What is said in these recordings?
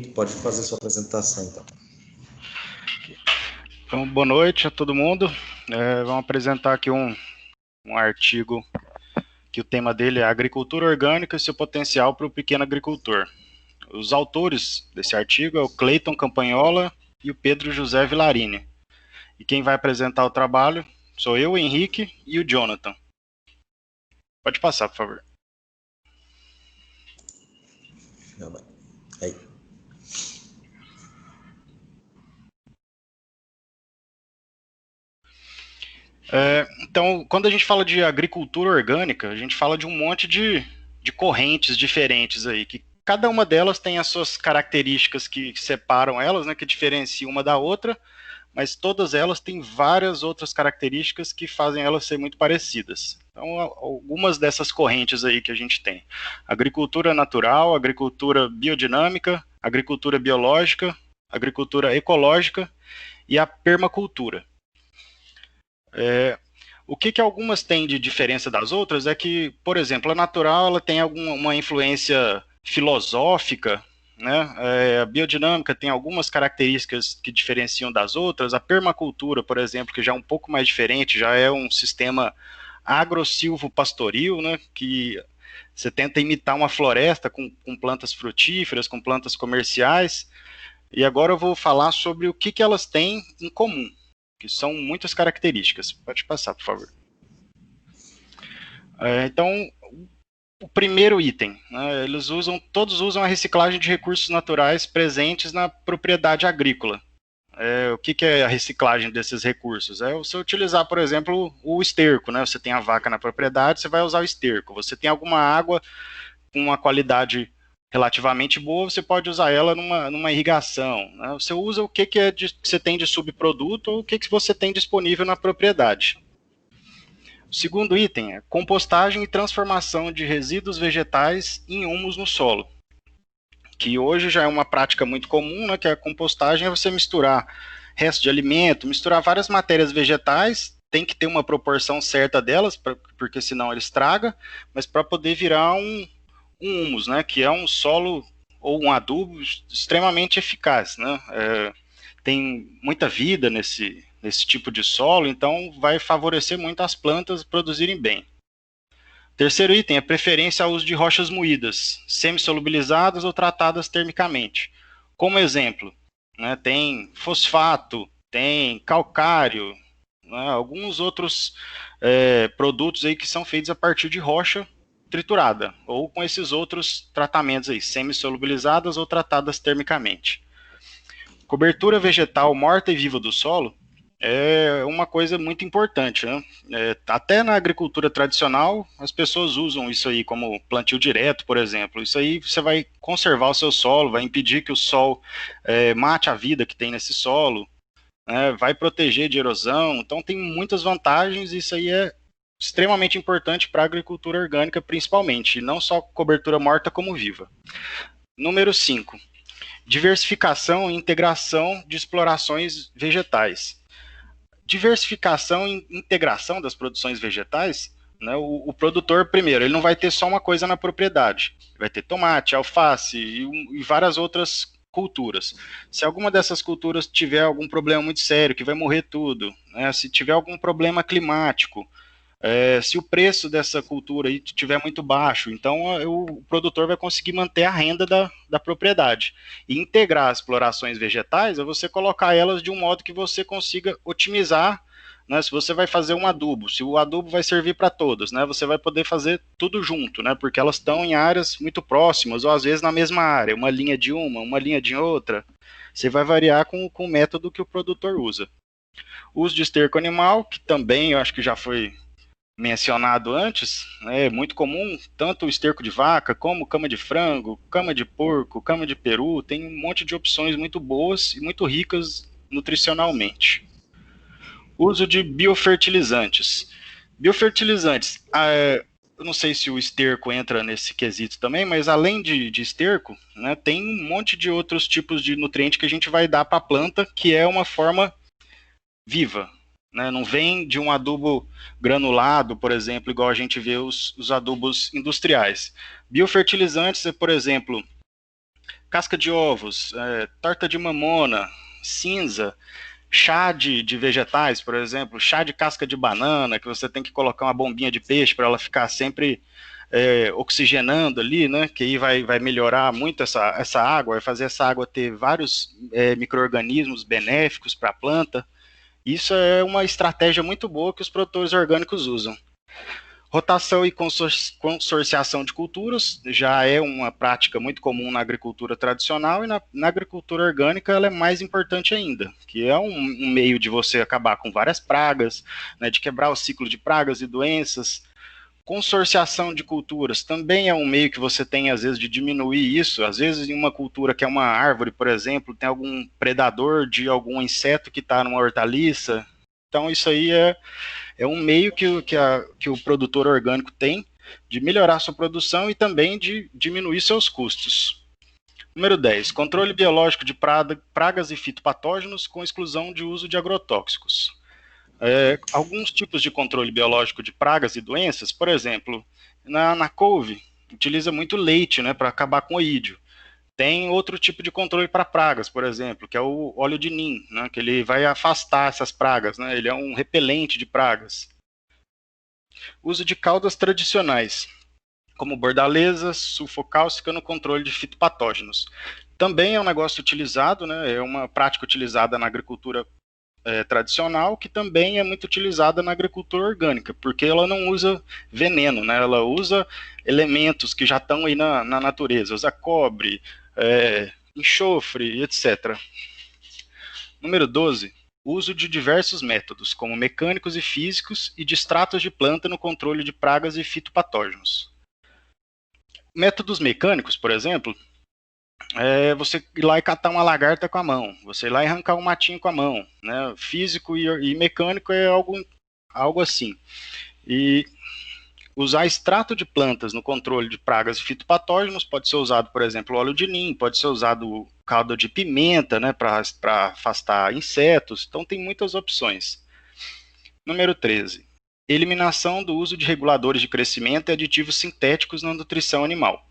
Pode fazer sua apresentação, então. Então, boa noite a todo mundo. Vamos apresentar aqui um artigo que o tema dele é Agricultura Orgânica e seu potencial para o pequeno agricultor. Os autores desse artigo é o Cleiton Campagnola e o Pedro José Villarini. E quem vai apresentar o trabalho sou eu, o Henrique, e o Jonathan. Pode passar, por favor. Aí. Então, quando a gente fala de agricultura orgânica, a gente fala de um monte de correntes diferentes aí, que cada uma delas tem as suas características que separam elas, né, que diferenciam uma da outra, mas todas elas têm várias outras características que fazem elas ser muito parecidas. Então, algumas dessas correntes aí que a gente tem: agricultura natural, agricultura biodinâmica, agricultura biológica, agricultura ecológica e a permacultura. O que algumas têm de diferença das outras é que, por exemplo, a natural ela tem uma influência filosófica, né? A biodinâmica tem algumas características que diferenciam das outras. A permacultura, por exemplo, que já é um pouco mais diferente, já é um sistema agro-silvo-pastoril, né? Que você tenta imitar uma floresta com plantas frutíferas, com plantas comerciais. E agora eu vou falar sobre o que elas têm em comum, que são muitas características. Pode passar, por favor. Então, o primeiro item, né, todos usam a reciclagem de recursos naturais presentes na propriedade agrícola. O que é a reciclagem desses recursos? É você utilizar, por exemplo, o esterco, né? Você tem a vaca na propriedade, você vai usar o esterco. Você tem alguma água com uma qualidade relativamente boa, você pode usar ela numa irrigação, né? Você usa o que você tem de subproduto ou o que você tem disponível na propriedade. O segundo item é compostagem e transformação de resíduos vegetais em humus no solo, que hoje já é uma prática muito comum, né, que a compostagem é você misturar resto de alimento, misturar várias matérias vegetais, tem que ter uma proporção certa delas, porque senão ele estraga, mas para poder virar um humus, né, que é um solo ou um adubo extremamente eficaz, né? Tem muita vida nesse tipo de solo, então vai favorecer muito as plantas produzirem bem. Terceiro item é preferência ao uso de rochas moídas, semi-solubilizadas ou tratadas termicamente. Como exemplo, né, tem fosfato, tem calcário, né, alguns outros produtos aí que são feitos a partir de rocha triturada, ou com esses outros tratamentos aí, semi-solubilizadas ou tratadas termicamente. Cobertura vegetal morta e viva do solo é uma coisa muito importante, né? Até na agricultura tradicional, as pessoas usam isso aí como plantio direto, por exemplo. Isso aí você vai conservar o seu solo, vai impedir que o sol mate a vida que tem nesse solo, né? Vai proteger de erosão. Então tem muitas vantagens e isso aí é extremamente importante para a agricultura orgânica, principalmente, e não só cobertura morta como viva. Número 5. Diversificação e integração de explorações vegetais. Diversificação e integração das produções vegetais, né, o produtor, primeiro, ele não vai ter só uma coisa na propriedade. Vai ter tomate, alface e várias outras culturas. Se alguma dessas culturas tiver algum problema muito sério, que vai morrer tudo, né, se tiver algum problema climático, se o preço dessa cultura aí estiver muito baixo, então o produtor vai conseguir manter a renda da propriedade. E integrar as explorações vegetais é você colocar elas de um modo que você consiga otimizar, né? Se você vai fazer um adubo, se o adubo vai servir para todos, né? Você vai poder fazer tudo junto, né? Porque elas estão em áreas muito próximas, ou às vezes na mesma área, uma linha de uma linha de outra. Você vai variar com o método que o produtor usa. O uso de esterco animal, que também eu acho que já foi mencionado antes, é muito comum, tanto o esterco de vaca, como cama de frango, cama de porco, cama de peru, tem um monte de opções muito boas e muito ricas nutricionalmente. Uso de biofertilizantes. Biofertilizantes, eu não sei se o esterco entra nesse quesito também, mas além de esterco, né, tem um monte de outros tipos de nutriente que a gente vai dar para a planta, que é uma forma viva, né? Não vem de um adubo granulado, por exemplo, igual a gente vê os adubos industriais. Biofertilizantes é, por exemplo, Casca de ovos, torta de mamona, cinza, chá de vegetais, por exemplo, chá de casca de banana, que você tem que colocar uma bombinha de peixe para ela ficar sempre oxigenando ali, né? Que aí vai melhorar muito essa água, vai fazer essa água ter vários micro-organismos benéficos para a planta. Isso é uma estratégia muito boa que os produtores orgânicos usam. Rotação e consorciação de culturas já é uma prática muito comum na agricultura tradicional e na agricultura orgânica ela é mais importante ainda, que é um meio de você acabar com várias pragas, né, de quebrar o ciclo de pragas e doenças. Consorciação de culturas também é um meio que você tem, às vezes, de diminuir isso. Às vezes, em uma cultura que é uma árvore, por exemplo, tem algum predador de algum inseto que está numa hortaliça. Então, isso aí é um meio que o produtor orgânico tem de melhorar sua produção e também de diminuir seus custos. Número 10. Controle biológico de pragas e fitopatógenos com exclusão de uso de agrotóxicos. Alguns tipos de controle biológico de pragas e doenças, por exemplo, na couve, utiliza muito leite, né, para acabar com o oídio. Tem outro tipo de controle para pragas, por exemplo, que é o óleo de nim, né, que ele vai afastar essas pragas, né, ele é um repelente de pragas. Uso de caudas tradicionais, como bordaleza, sulfocálcica no controle de fitopatógenos. Também é um negócio utilizado, né, é uma prática utilizada na agricultura tradicional, que também é muito utilizada na agricultura orgânica, porque ela não usa veneno, né? Ela usa elementos que já estão aí na natureza, usa cobre, enxofre, etc. Número 12. Uso de diversos métodos, como mecânicos e físicos, e de extratos de planta no controle de pragas e fitopatógenos. Métodos mecânicos, por exemplo, você ir lá e catar uma lagarta com a mão, você ir lá e arrancar um matinho com a mão, né? Físico e mecânico é algo assim. E usar extrato de plantas no controle de pragas e fitopatógenos pode ser usado, por exemplo, óleo de nim, pode ser usado caldo de pimenta, né, para afastar insetos. Então tem muitas opções. Número 13. Eliminação do uso de reguladores de crescimento e aditivos sintéticos na nutrição animal.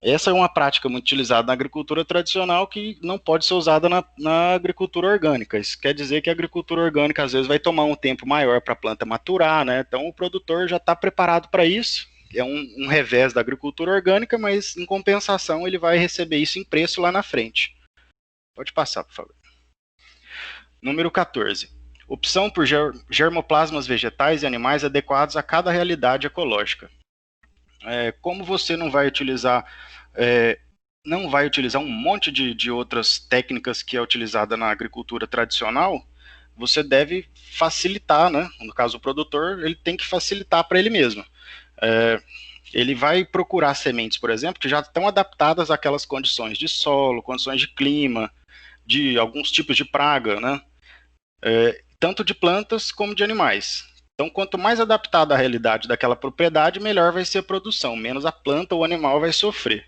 Essa é uma prática muito utilizada na agricultura tradicional que não pode ser usada na agricultura orgânica. Isso quer dizer que a agricultura orgânica às vezes vai tomar um tempo maior para a planta maturar, né? Então o produtor já está preparado para isso. É um revés da agricultura orgânica, mas em compensação ele vai receber isso em preço lá na frente. Pode passar, por favor. Número 14. Opção por germoplasmas vegetais e animais adequados a cada realidade ecológica. Como você não vai utilizar um monte de outras técnicas que é utilizada na agricultura tradicional, você deve facilitar, né? No caso, o produtor, ele tem que facilitar para ele mesmo. Ele vai procurar sementes, por exemplo, que já estão adaptadas àquelas condições de solo, condições de clima, de alguns tipos de praga, né? Tanto de plantas como de animais. Então, quanto mais adaptada à realidade daquela propriedade, melhor vai ser a produção, menos a planta ou o animal vai sofrer.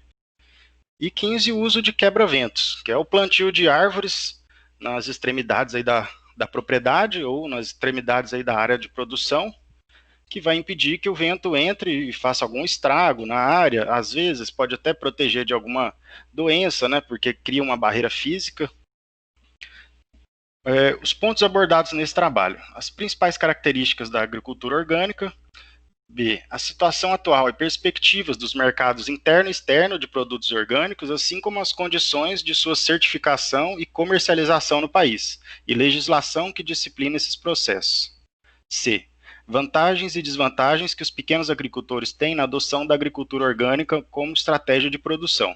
E 15, o uso de quebra-ventos, que é o plantio de árvores nas extremidades aí da propriedade ou nas extremidades aí da área de produção, que vai impedir que o vento entre e faça algum estrago na área. Às vezes pode até proteger de alguma doença, né, porque cria uma barreira física. Os pontos abordados nesse trabalho. As principais características da agricultura orgânica. B. A situação atual e perspectivas dos mercados interno e externo de produtos orgânicos, assim como as condições de sua certificação e comercialização no país, e legislação que disciplina esses processos. C. Vantagens e desvantagens que os pequenos agricultores têm na adoção da agricultura orgânica como estratégia de produção.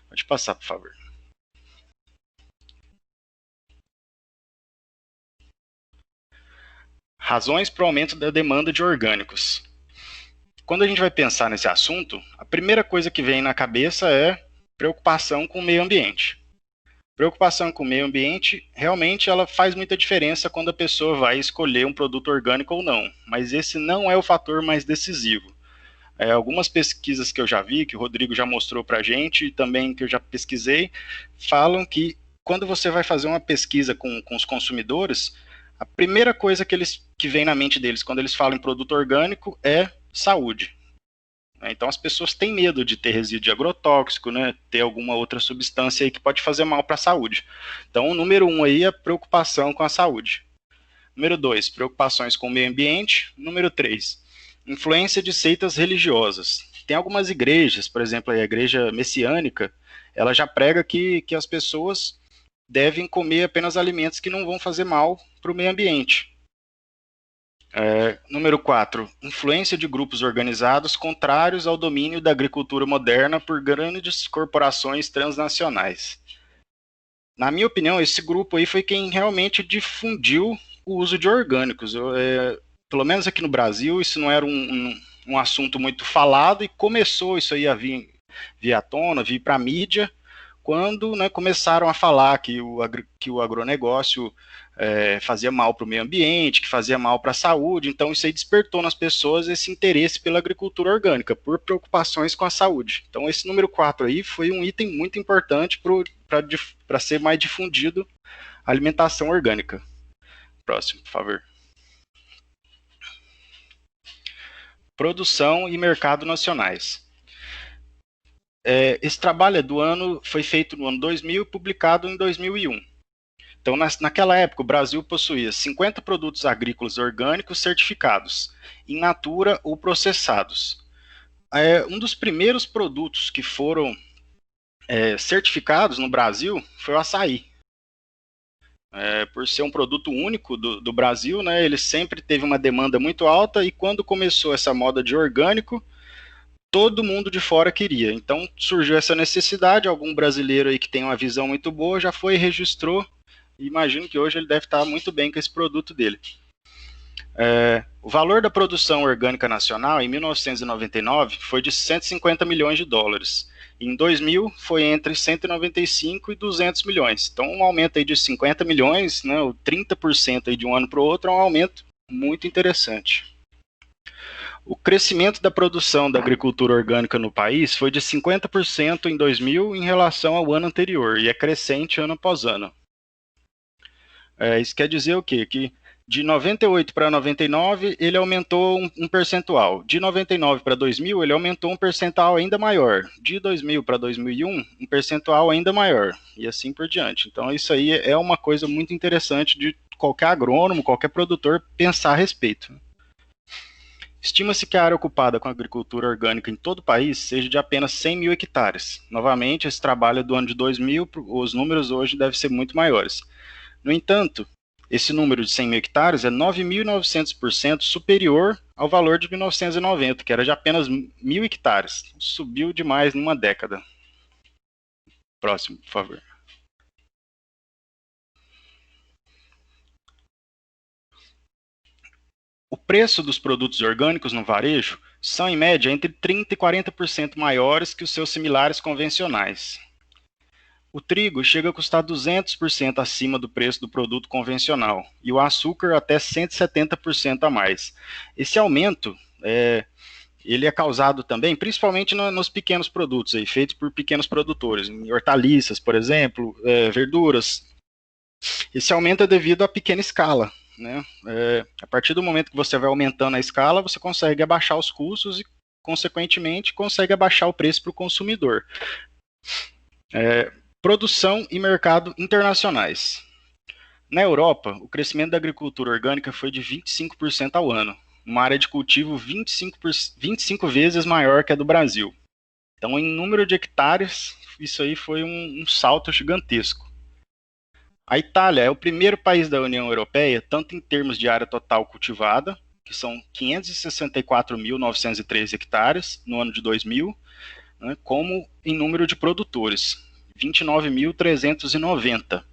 Pode passar, por favor. Razões para o aumento da demanda de orgânicos. Quando a gente vai pensar nesse assunto, a primeira coisa que vem na cabeça é preocupação com o meio ambiente. Preocupação com o meio ambiente, realmente ela faz muita diferença quando a pessoa vai escolher um produto orgânico ou não, mas esse não é o fator mais decisivo. Algumas pesquisas que eu já vi, que o Rodrigo já mostrou para a gente, e também que eu já pesquisei, falam que quando você vai fazer uma pesquisa com os consumidores, a primeira coisa que vem na mente deles quando eles falam em produto orgânico é saúde. Então as pessoas têm medo de ter resíduo agrotóxico, né, ter alguma outra substância aí que pode fazer mal para a saúde. Então o número 1 aí é a preocupação com a saúde. Número 2, preocupações com o meio ambiente. Número 3, influência de seitas religiosas. Tem algumas igrejas, por exemplo, a igreja messiânica, ela já prega que as pessoas devem comer apenas alimentos que não vão fazer mal para o meio ambiente. Número 4, influência de grupos organizados contrários ao domínio da agricultura moderna por grandes corporações transnacionais. Na minha opinião, esse grupo aí foi quem realmente difundiu o uso de orgânicos. Pelo menos aqui no Brasil, isso não era um assunto muito falado, e começou isso aí a vir à tona, vir para a mídia, quando, né, começaram a falar que o agronegócio fazia mal para o meio ambiente, que fazia mal para a saúde. Então isso aí despertou nas pessoas esse interesse pela agricultura orgânica, por preocupações com a saúde. Então esse número 4 aí foi um item muito importante para ser mais difundido a alimentação orgânica. Próximo, por favor. Produção e mercado nacionais. Esse trabalho foi feito no ano 2000 e publicado em 2001. Então, naquela época, o Brasil possuía 50 produtos agrícolas orgânicos certificados, in natura ou processados. Um dos primeiros produtos que foram certificados no Brasil foi o açaí. Por ser um produto único do Brasil, né, ele sempre teve uma demanda muito alta, e quando começou essa moda de orgânico, todo mundo de fora queria. Então surgiu essa necessidade, algum brasileiro aí que tem uma visão muito boa já foi e registrou, e imagino que hoje ele deve estar muito bem com esse produto dele. O valor da produção orgânica nacional em 1999 foi de 150 milhões de dólares. Em 2000 foi entre 195 e 200 milhões. Então um aumento aí de 50 milhões, né, 30% aí de um ano para o outro, é um aumento muito interessante. O crescimento da produção da agricultura orgânica no país foi de 50% em 2000 em relação ao ano anterior, e é crescente ano após ano. Isso quer dizer o quê? Que de 98 para 99 ele aumentou um percentual. De 99 para 2000 ele aumentou um percentual ainda maior. De 2000 para 2001, um percentual ainda maior. E assim por diante. Então isso aí é uma coisa muito interessante de qualquer agrônomo, qualquer produtor pensar a respeito. Estima-se que a área ocupada com a agricultura orgânica em todo o país seja de apenas 100 mil hectares. Novamente, esse trabalho é do ano de 2000, os números hoje devem ser muito maiores. No entanto, esse número de 100 mil hectares é 9.900% superior ao valor de 1990, que era de apenas 1.000 hectares. Subiu demais em uma década. Próximo, por favor. O preço dos produtos orgânicos no varejo são, em média, entre 30% e 40% maiores que os seus similares convencionais. O trigo chega a custar 200% acima do preço do produto convencional, e o açúcar até 170% a mais. Esse aumento ele é causado também, principalmente nos pequenos produtos, aí, feitos por pequenos produtores, em hortaliças, por exemplo, verduras. Esse aumento é devido à pequena escala, né? A partir do momento que você vai aumentando a escala, você consegue abaixar os custos e, consequentemente, consegue abaixar o preço para o consumidor. Produção e mercado internacionais. Na Europa, o crescimento da agricultura orgânica foi de 25% ao ano, uma área de cultivo 25 vezes maior que a do Brasil. Então, em número de hectares, isso aí foi um salto gigantesco. A Itália é o primeiro país da União Europeia, tanto em termos de área total cultivada, que são 564.913 hectares no ano de 2000, né, como em número de produtores, 29.390.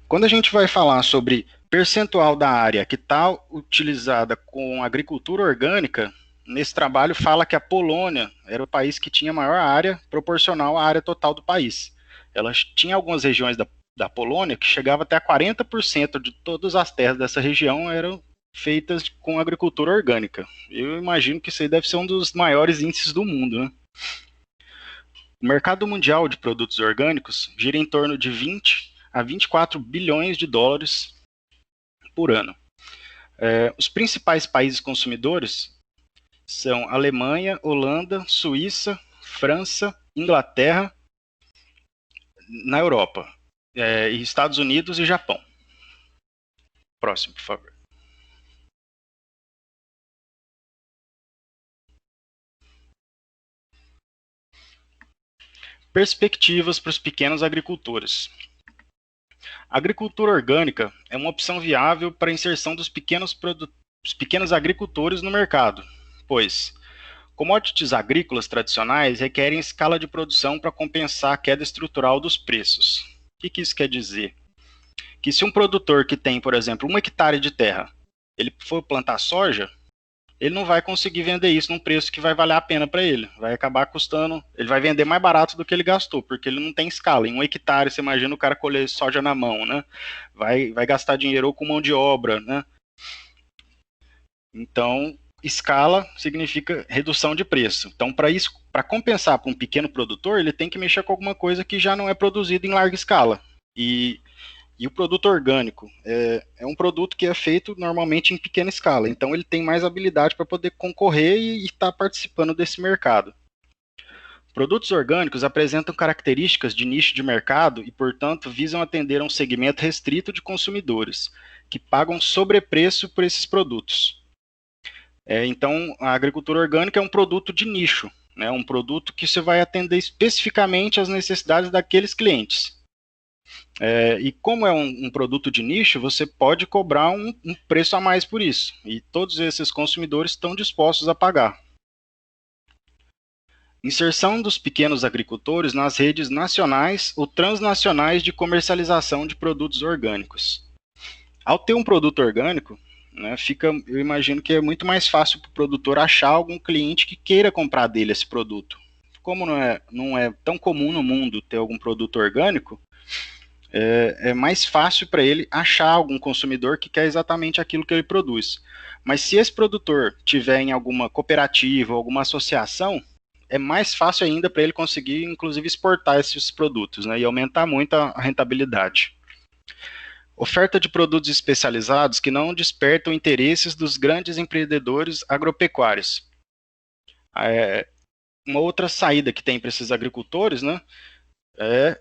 Quando a gente vai falar sobre percentual da área que está utilizada com agricultura orgânica, nesse trabalho fala que a Polônia era o país que tinha maior área proporcional à área total do país. Ela tinha algumas regiões da Polônia que chegava até a 40% de todas as terras dessa região eram feitas com agricultura orgânica. Eu imagino que isso aí deve ser um dos maiores índices do mundo, né? O mercado mundial de produtos orgânicos gira em torno de 20 a 24 bilhões de dólares por ano. Os principais países consumidores são Alemanha, Holanda, Suíça, França, Inglaterra, na Europa, Estados Unidos e Japão. Próximo, por favor. Perspectivas para os pequenos agricultores. A agricultura orgânica é uma opção viável para a inserção dos pequenos agricultores no mercado, pois commodities agrícolas tradicionais requerem escala de produção para compensar a queda estrutural dos preços. O que isso quer dizer? Que se um produtor que tem, por exemplo, 1 hectare de terra, ele for plantar soja, ele não vai conseguir vender isso num preço que vai valer a pena para ele. Vai acabar custando, ele vai vender mais barato do que ele gastou, porque ele não tem escala. Em 1 hectare, você imagina o cara colher soja na mão, né? Vai gastar dinheiro com mão de obra, né? Então, escala significa redução de preço. Então, para compensar para um pequeno produtor, ele tem que mexer com alguma coisa que já não é produzida em larga escala. E o produto orgânico é um produto que é feito normalmente em pequena escala, então ele tem mais habilidade para poder concorrer e estar participando desse mercado. Produtos orgânicos apresentam características de nicho de mercado e, portanto, visam atender a um segmento restrito de consumidores, que pagam sobrepreço por esses produtos. Então, a agricultura orgânica é um produto de nicho, né, um produto que você vai atender especificamente às necessidades daqueles clientes. E como é um produto de nicho, você pode cobrar um preço a mais por isso. E todos esses consumidores estão dispostos a pagar. Inserção dos pequenos agricultores nas redes nacionais ou transnacionais de comercialização de produtos orgânicos. Ao ter um produto orgânico, né, eu imagino que é muito mais fácil para o produtor achar algum cliente que queira comprar dele esse produto. Como não é tão comum no mundo ter algum produto orgânico, é mais fácil para ele achar algum consumidor que quer exatamente aquilo que ele produz. Mas se esse produtor tiver em alguma cooperativa, alguma associação, é mais fácil ainda para ele conseguir, inclusive, exportar esses produtos, né, e aumentar muito a rentabilidade. Oferta de produtos especializados que não despertam interesses dos grandes empreendedores agropecuários. Uma outra saída que tem para esses agricultores, né,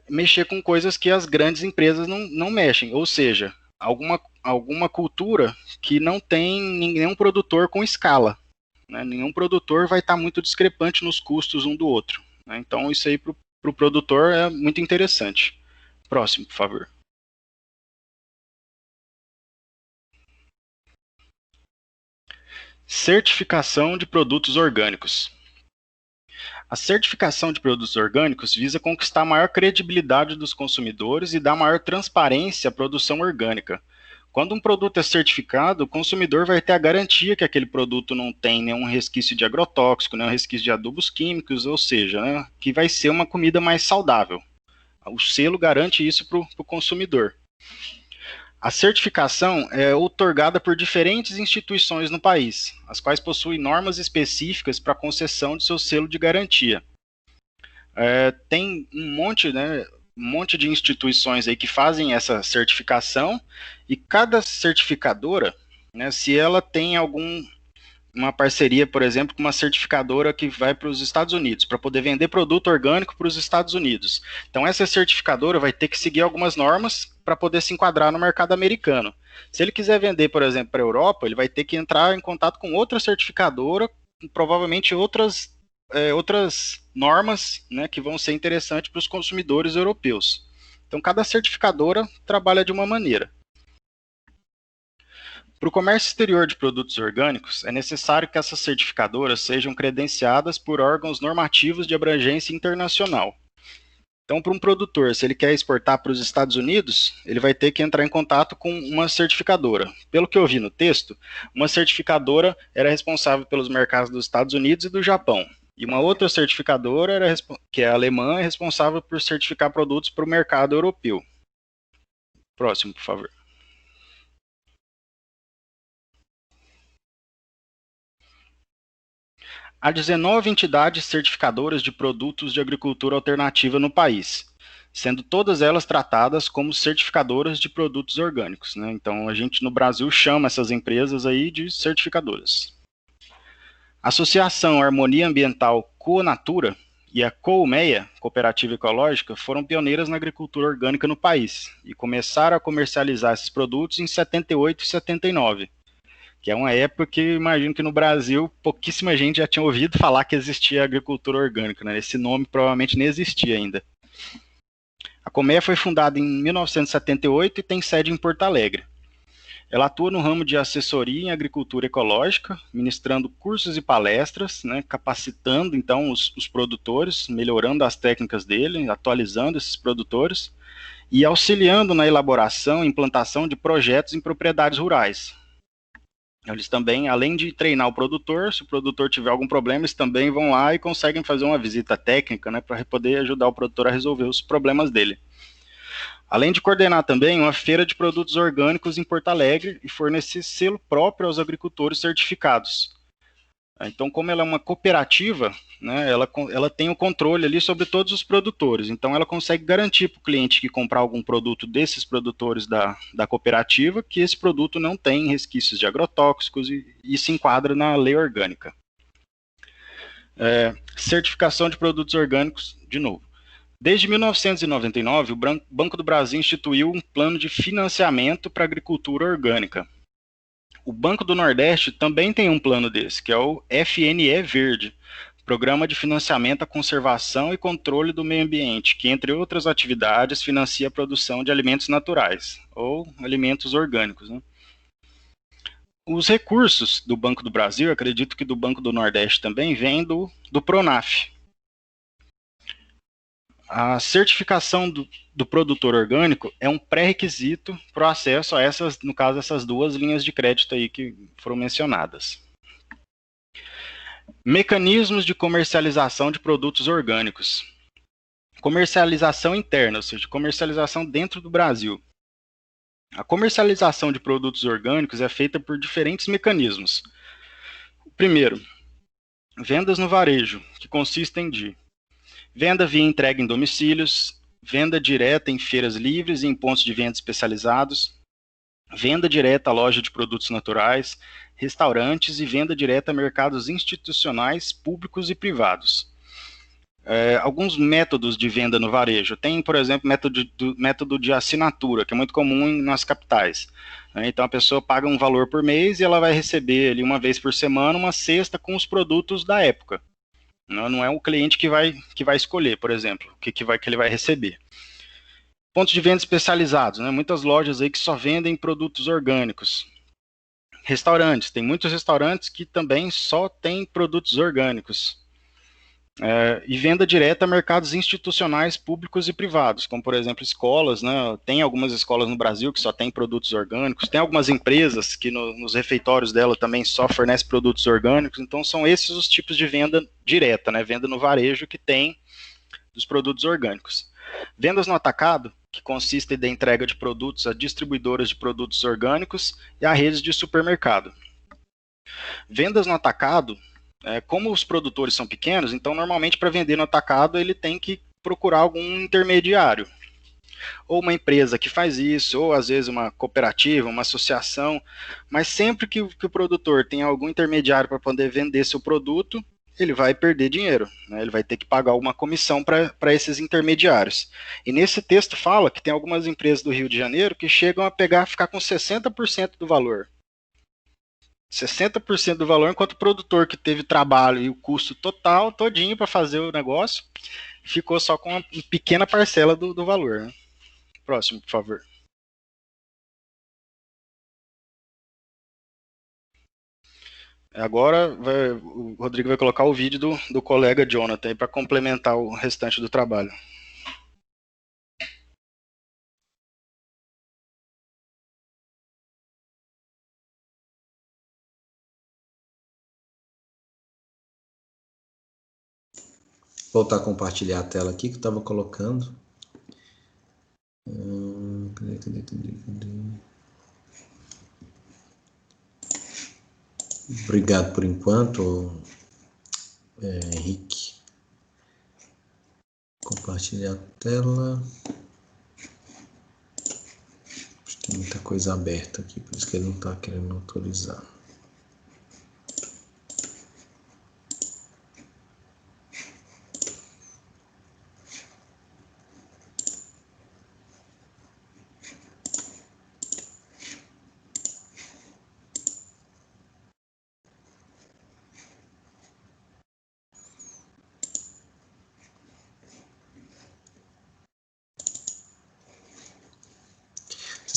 mexer com coisas que as grandes empresas não mexem, ou seja, alguma cultura que não tem nenhum produtor com escala, né? Nenhum produtor vai estar muito discrepante nos custos um do outro, né? Então isso aí para o produtor é muito interessante. Próximo, por favor. Certificação de produtos orgânicos. A certificação de produtos orgânicos visa conquistar maior credibilidade dos consumidores e dar maior transparência à produção orgânica. Quando um produto é certificado, o consumidor vai ter a garantia que aquele produto não tem nenhum resquício de agrotóxico, nenhum resquício de adubos químicos, ou seja, né, que vai ser uma comida mais saudável. O selo garante isso para o consumidor. A certificação é outorgada por diferentes instituições no país, as quais possuem normas específicas para a concessão de seu selo de garantia. Tem um monte de instituições aí que fazem essa certificação, e cada certificadora, né, se ela tem uma parceria, por exemplo, com uma certificadora que vai para os Estados Unidos, para poder vender produto orgânico para os Estados Unidos. Então, essa certificadora vai ter que seguir algumas normas para poder se enquadrar no mercado americano. Se ele quiser vender, por exemplo, para a Europa, ele vai ter que entrar em contato com outra certificadora, provavelmente outras normas, né, que vão ser interessantes para os consumidores europeus. Então, cada certificadora trabalha de uma maneira. Para o comércio exterior de produtos orgânicos, é necessário que essas certificadoras sejam credenciadas por órgãos normativos de abrangência internacional. Então, para um produtor, se ele quer exportar para os Estados Unidos, ele vai ter que entrar em contato com uma certificadora. Pelo que eu vi no texto, uma certificadora era responsável pelos mercados dos Estados Unidos e do Japão. E uma outra certificadora, que é a alemã, é responsável por certificar produtos para o mercado europeu. Próximo, por favor. Há 19 entidades certificadoras de produtos de agricultura alternativa no país, sendo todas elas tratadas como certificadoras de produtos orgânicos, né? Então, a gente no Brasil chama essas empresas aí de certificadoras. A Associação Harmonia Ambiental Conatura e a Colmeia, Cooperativa Ecológica, foram pioneiras na agricultura orgânica no país e começaram a comercializar esses produtos em 78 e 79, que é uma época que imagino que no Brasil pouquíssima gente já tinha ouvido falar que existia agricultura orgânica, né? Esse nome provavelmente nem existia ainda. A Colmeia foi fundada em 1978 e tem sede em Porto Alegre. Ela atua no ramo de assessoria em agricultura ecológica, ministrando cursos e palestras, né, capacitando então os produtores, melhorando as técnicas dele, atualizando esses produtores e auxiliando na elaboração e implantação de projetos em propriedades rurais. Eles também, além de treinar o produtor, se o produtor tiver algum problema, eles também vão lá e conseguem fazer uma visita técnica, né, para poder ajudar o produtor a resolver os problemas dele. Além de coordenar também uma feira de produtos orgânicos em Porto Alegre e fornecer selo próprio aos agricultores certificados. Então, como ela é uma cooperativa, né, ela tem o controle ali sobre todos os produtores. Então, ela consegue garantir para o cliente que comprar algum produto desses produtores da cooperativa que esse produto não tem resquícios de agrotóxicos e se enquadra na lei orgânica. Certificação de produtos orgânicos, de novo. Desde 1999, o Banco do Brasil instituiu um plano de financiamento para a agricultura orgânica. O Banco do Nordeste também tem um plano desse, que é o FNE Verde, Programa de Financiamento à Conservação e Controle do Meio Ambiente, que, entre outras atividades, financia a produção de alimentos naturais, ou alimentos orgânicos, né? Os recursos do Banco do Brasil, acredito que do Banco do Nordeste também, vêm do Pronaf. A certificação do produtor orgânico é um pré-requisito para o acesso a essas, no caso, essas duas linhas de crédito aí que foram mencionadas. Mecanismos de comercialização de produtos orgânicos. Comercialização interna, ou seja, comercialização dentro do Brasil. A comercialização de produtos orgânicos é feita por diferentes mecanismos. O primeiro, vendas no varejo, que consistem de venda via entrega em domicílios, venda direta em feiras livres e em pontos de venda especializados, venda direta à loja de produtos naturais, restaurantes e venda direta a mercados institucionais, públicos e privados. Alguns métodos de venda no varejo. Tem, por exemplo, método de assinatura, que é muito comum nas capitais. Então a pessoa paga um valor por mês e ela vai receber ali uma vez por semana uma cesta com os produtos da época. Não é o cliente que vai escolher, por exemplo, o que ele vai receber. Pontos de venda especializados, né? Muitas lojas aí que só vendem produtos orgânicos. Restaurantes, tem muitos restaurantes que também só têm produtos orgânicos. E venda direta a mercados institucionais, públicos e privados, como por exemplo escolas, né? Tem algumas escolas no Brasil que só têm produtos orgânicos, tem algumas empresas que nos refeitórios dela também só fornecem produtos orgânicos, então são esses os tipos de venda direta, né? Venda no varejo que tem dos produtos orgânicos. Vendas no atacado, que consistem da entrega de produtos a distribuidoras de produtos orgânicos e a redes de supermercado. Vendas no atacado, como os produtores são pequenos, então normalmente para vender no atacado ele tem que procurar algum intermediário. Ou uma empresa que faz isso, ou às vezes uma cooperativa, uma associação, mas sempre que o produtor tem algum intermediário para poder vender seu produto, ele vai perder dinheiro, né? Ele vai ter que pagar uma comissão para esses intermediários. E nesse texto fala que tem algumas empresas do Rio de Janeiro que chegam a ficar com 60% do valor. 60% do valor, enquanto o produtor que teve trabalho e o custo total, todinho para fazer o negócio, ficou só com uma pequena parcela do valor, né? Próximo, por favor. Agora o Rodrigo vai colocar o vídeo do colega Jonathan para complementar o restante do trabalho. Voltar a compartilhar a tela aqui que eu estava colocando. Cadê? Obrigado por enquanto, Henrique. Compartilhar a tela. Tem muita coisa aberta aqui, por isso que ele não está querendo autorizar.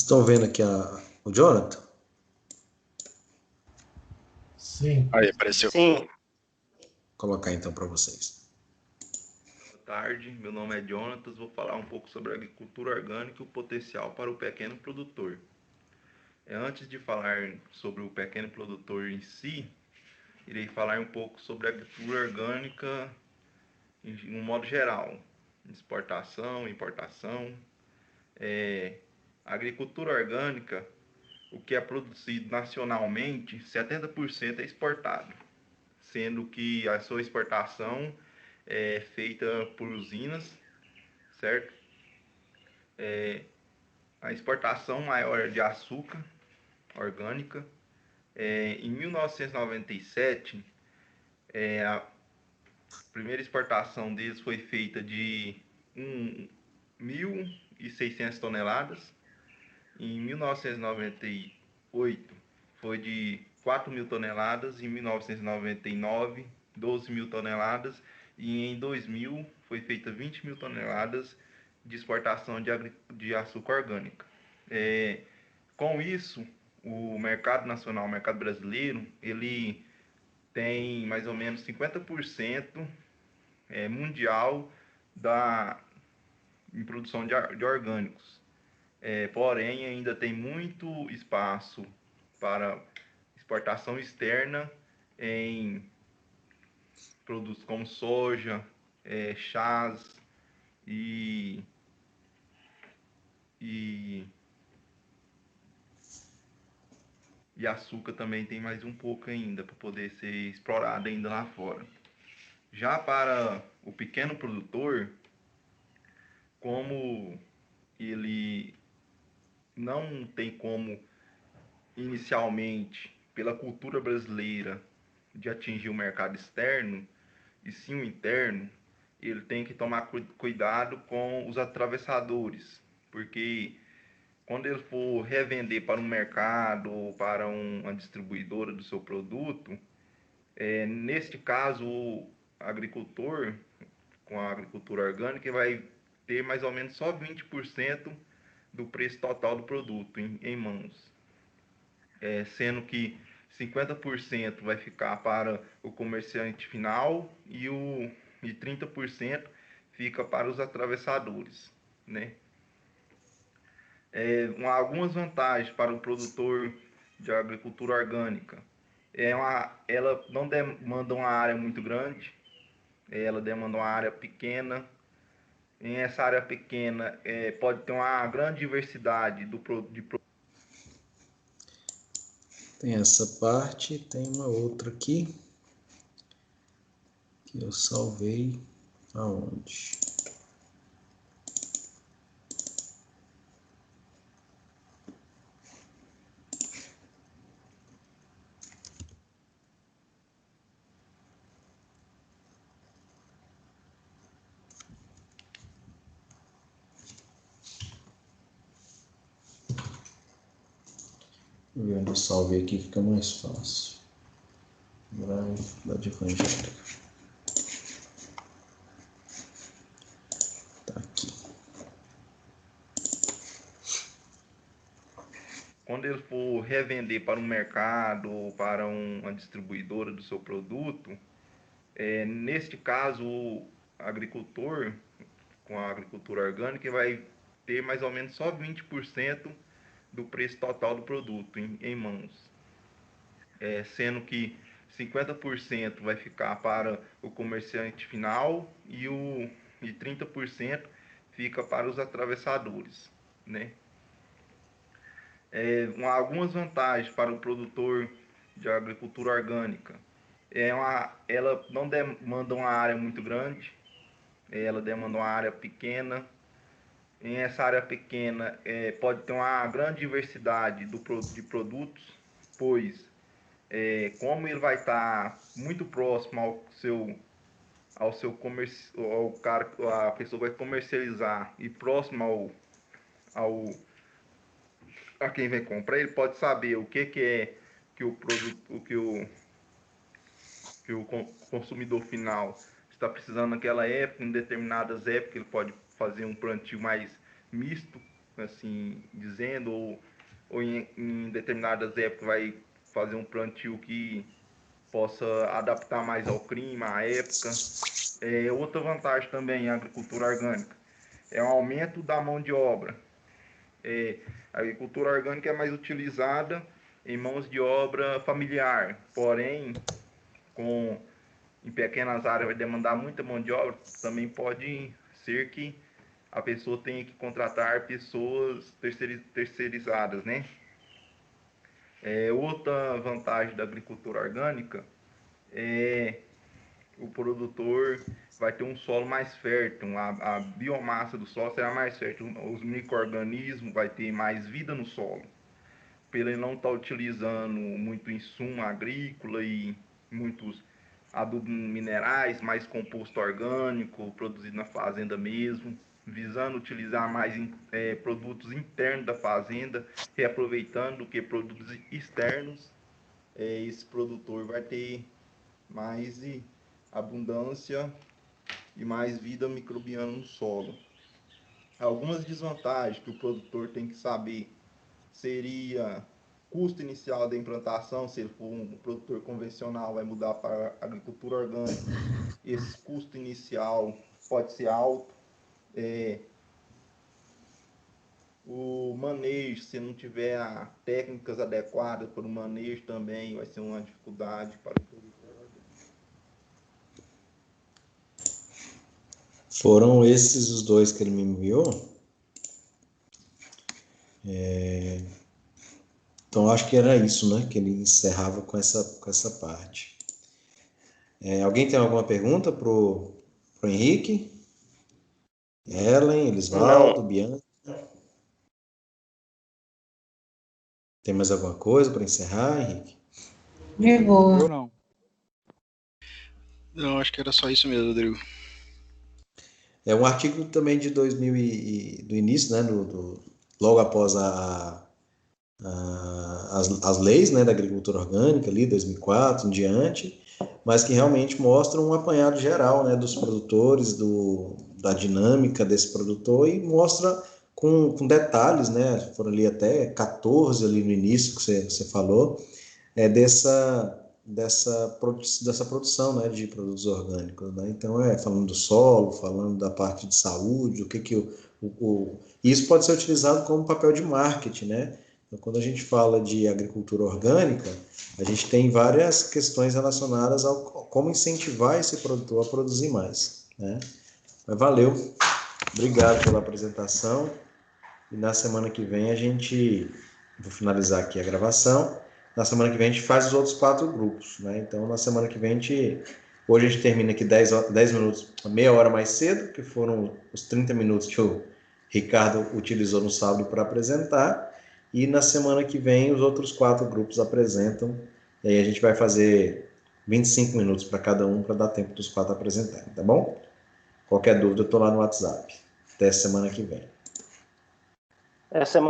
estão vendo aqui o Jonathan? Sim. Aí, apareceu. Sim. Vou colocar então para vocês. Boa tarde, meu nome é Jonatas, vou falar um pouco sobre a agricultura orgânica e o potencial para o pequeno produtor. Antes de falar sobre o pequeno produtor em si, irei falar um pouco sobre a agricultura orgânica em um modo geral, exportação, importação. A agricultura orgânica, o que é produzido nacionalmente, 70% é exportado, sendo que a sua exportação é feita por usinas, certo? A exportação maior de açúcar orgânica. Em 1997, a primeira exportação deles foi feita de 1.600 toneladas. Em 1998 foi de 4.000 toneladas. Em 1999, 12.000 toneladas. E em 2000 foi feita 20.000 toneladas de exportação de açúcar orgânica. Com isso, o mercado nacional, o mercado brasileiro, ele tem mais ou menos 50% mundial em produção de orgânicos. Porém, ainda tem muito espaço para exportação externa em produtos como soja, chás e açúcar também tem mais um pouco ainda para poder ser explorado ainda lá fora. Já para o pequeno produtor, como ele não tem como inicialmente, pela cultura brasileira, de atingir o mercado externo, e sim o interno, ele tem que tomar cuidado com os atravessadores, porque quando ele for revender para um mercado ou para uma distribuidora do seu produto, neste caso o agricultor, com a agricultura orgânica, vai ter mais ou menos só 20% do preço total do produto em mãos, sendo que 50% vai ficar para o comerciante final e 30% fica para os atravessadores, né? Algumas vantagens para o produtor de agricultura orgânica. Ela não demanda uma área muito grande, ela demanda uma área pequena. Em essa área pequena pode ter uma grande diversidade de produtos. Tem essa parte, tem uma outra aqui que eu salvei aonde? Eu salvei aqui, fica mais fácil. Drive da evangélica. Tá aqui. Quando ele for revender para um mercado ou para uma distribuidora do seu produto, neste caso o agricultor, com a agricultura orgânica, vai ter mais ou menos só 20% do preço total do produto em mãos, sendo que 50% vai ficar para o comerciante final e 30% fica para os atravessadores, né? Algumas vantagens para o produtor de agricultura orgânica. Ela não demanda uma área muito grande, ela demanda uma área pequena. Em essa área pequena pode ter uma grande diversidade de produtos, pois como ele vai estar muito próximo ao seu comércio, a pessoa vai comercializar e próximo a quem vai comprar, ele pode saber o que é que o produto, que o consumidor final está precisando naquela época. Em determinadas épocas ele pode fazer um plantio mais misto, assim dizendo, ou em determinadas épocas vai fazer um plantio que possa adaptar mais ao clima, à época. Outra vantagem também em agricultura orgânica é o aumento da mão de obra. A agricultura orgânica é mais utilizada em mãos de obra familiar, porém, em pequenas áreas vai demandar muita mão de obra, também pode ser que a pessoa tenha que contratar pessoas terceirizadas, né? Outra vantagem da agricultura orgânica é o produtor vai ter um solo mais fértil, a biomassa do solo será mais fértil, os micro-organismos vai ter mais vida no solo, pelo ele não estar utilizando muito insumo agrícola e muitos adubos minerais, mais composto orgânico, produzido na fazenda mesmo, visando utilizar mais produtos internos da fazenda, reaproveitando do que produtos externos. Esse produtor vai ter mais abundância e mais vida microbiana no solo. Algumas desvantagens que o produtor tem que saber seria custo inicial da implantação. Se ele for um produtor convencional, vai mudar para agricultura orgânica, esse custo inicial pode ser alto. O manejo, se não tiver técnicas adequadas para o manejo, também vai ser uma dificuldade para o produtor. Foram esses os dois que ele me enviou. Então, acho que era isso, né? Que ele encerrava com essa parte. Alguém tem alguma pergunta pro Henrique? Ellen, Elisvaldo, Bianca? Tem mais alguma coisa para encerrar, Henrique? De boa. Eu não. Não, acho que era só isso mesmo, Rodrigo. É um artigo também de 2000 do início, né? Logo após as leis, né, da agricultura orgânica, ali, 2004 em diante, mas que realmente mostram um apanhado geral, né, dos produtores, da dinâmica desse produtor, e mostra com detalhes, né, foram ali até 14 ali no início que você falou, dessa produção, né, de produtos orgânicos, né? Então, falando do solo, falando da parte de saúde, isso pode ser utilizado como papel de marketing, né? Então, quando a gente fala de agricultura orgânica, a gente tem várias questões relacionadas ao como incentivar esse produtor a produzir mais, né? Mas valeu, obrigado pela apresentação, e na semana que vem vou finalizar aqui a gravação. Na semana que vem a gente faz os outros 4 grupos, né? Então, na semana que vem hoje a gente termina aqui 10 minutos, meia hora mais cedo, que foram os 30 minutos que o Ricardo utilizou no sábado para apresentar, e na semana que vem os outros 4 grupos apresentam, e aí a gente vai fazer 25 minutos para cada um, para dar tempo dos 4 apresentarem, tá bom? Qualquer dúvida, eu estou lá no WhatsApp. Até semana que vem. Essa semana